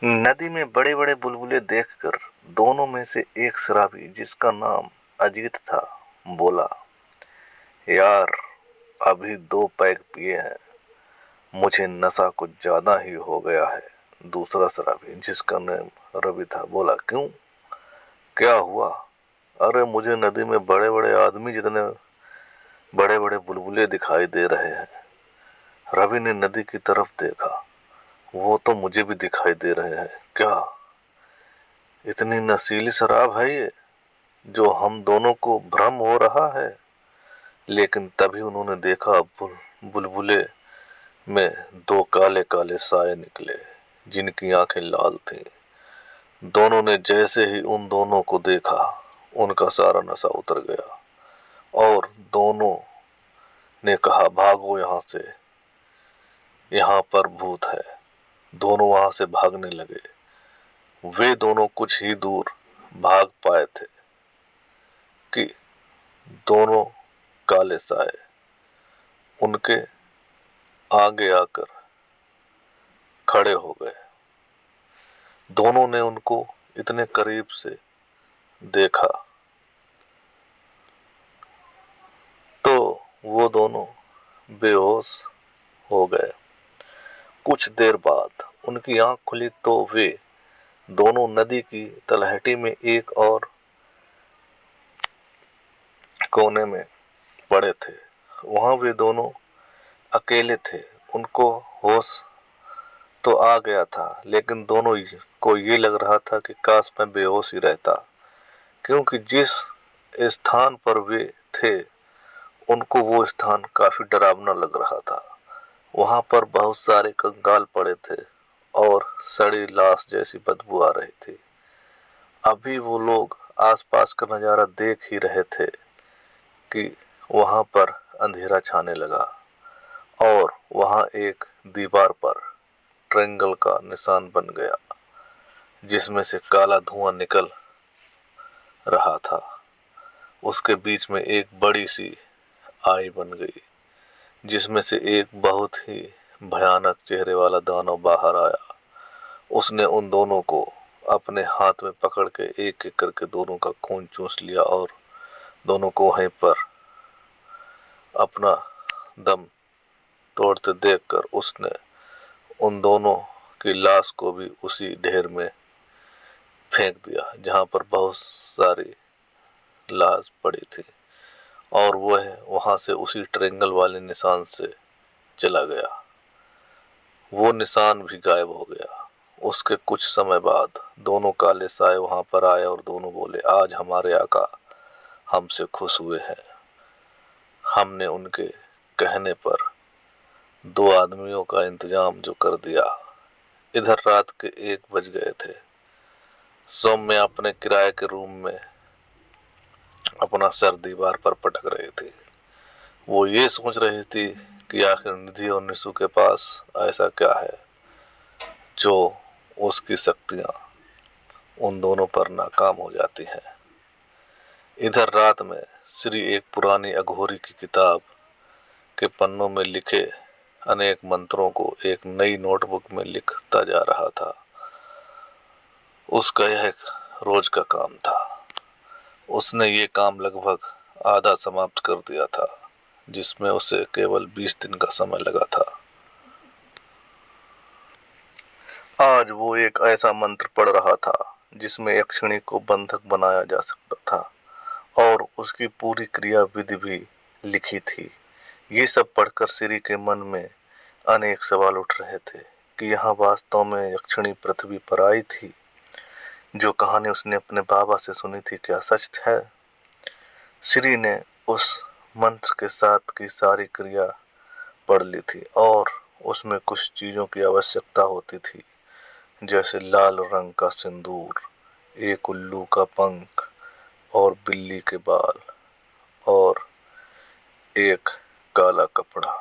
नदी में बड़े बड़े बुलबुले देखकर दोनों में से एक शराबी, जिसका नाम अजीत था, बोला, यार अभी 2 पैग पिए हैं, मुझे नशा कुछ ज्यादा ही हो गया है। दूसरा शराबी, जिसका नाम रवि था, बोला, क्यों, क्या हुआ? अरे मुझे नदी में बड़े बड़े आदमी जितने बड़े बड़े बुलबुले दिखाई दे रहे हैं। रवि ने नदी की तरफ देखा, वो तो मुझे भी दिखाई दे रहे हैं। क्या इतनी नशीली शराब है ये, जो हम दोनों को भ्रम हो रहा है? लेकिन तभी उन्होंने देखा बुलबुले में 2 काले काले साए निकले, जिनकी आंखें लाल थीं। दोनों ने जैसे ही उन दोनों को देखा, उनका सारा नशा उतर गया और दोनों ने कहा, भागो यहां से, यहाँ पर भूत है। दोनों वहां से भागने लगे। वे दोनों कुछ ही दूर भाग पाए थे कि दोनों काले साए उनके आगे आकर खड़े हो गए। दोनों ने उनको इतने करीब से देखा तो वो दोनों बेहोश हो गए। कुछ देर बाद उनकी आंख खुली तो वे दोनों नदी की तलहटी में एक और कोने में पड़े थे। वहां वे दोनों अकेले थे। उनको होश तो आ गया था, लेकिन दोनों को ये लग रहा था कि काश मैं बेहोश ही रहता, क्योंकि जिस स्थान पर वे थे उनको वो स्थान काफी डरावना लग रहा था। वहां पर बहुत सारे कंकाल पड़े थे और सड़ी लाश जैसी बदबू आ रही थी। अभी वो लोग आसपास का नजारा देख ही रहे थे कि वहां पर अंधेरा छाने लगा और वहां एक दीवार पर ट्रायंगल का निशान बन गया, जिसमें से काला धुआं निकल रहा था। उसके बीच में एक बड़ी सी आई बन गई, जिसमें से एक बहुत ही भयानक चेहरे वाला दानव बाहर आया। उसने उन दोनों को अपने हाथ में पकड़ के एक एक करके दोनों का खून चूस लिया और दोनों को वहीं पर अपना दम तोड़ते देखकर उसने उन दोनों की लाश को भी उसी ढेर में फेंक दिया, जहां पर बहुत सारी लाश पड़ी थी, और वह वहां से उसी ट्रायंगल वाले निशान से चला गया। वो निशान भी गायब हो गया। उसके कुछ समय बाद दोनों काले साए वहां पर आए और दोनों बोले, आज हमारे आका हमसे खुश हुए हैं। हमने उनके कहने पर 2 आदमियों का इंतजाम जो कर दिया। इधर रात के 1 बज गए थे। सौम्या अपने किराए के रूम में अपना सर दीवार पर पटक रही थी। वो ये सोच रही थी कि आखिर निधि और निशु के पास ऐसा क्या है जो उसकी शक्तियां उन दोनों पर नाकाम हो जाती हैं। इधर रात में श्री एक पुरानी अघोरी की किताब के पन्नों में लिखे अनेक मंत्रों को एक नई नोटबुक में लिखता जा रहा था। उसका यह एक रोज का काम था। उसने ये काम लगभग आधा समाप्त कर दिया था, जिसमें उसे केवल 20 दिन का समय लगा था। आज वो एक ऐसा मंत्र पढ़ रहा था जिसमें यक्षिणी को बंधक बनाया जा सकता था और उसकी पूरी क्रिया विधि भी लिखी थी। ये सब पढ़कर श्री के मन में अनेक सवाल उठ रहे थे कि यहाँ वास्तव में यक्षिणी पृथ्वी पर आई थी। जो कहानी उसने अपने बाबा से सुनी थी, क्या सच है? श्री ने उस मंत्र के साथ की सारी क्रिया पढ़ ली थी और उसमें कुछ चीजों की आवश्यकता होती थी, जैसे लाल रंग का सिंदूर, एक उल्लू का पंख और बिल्ली के बाल और एक काला कपड़ा।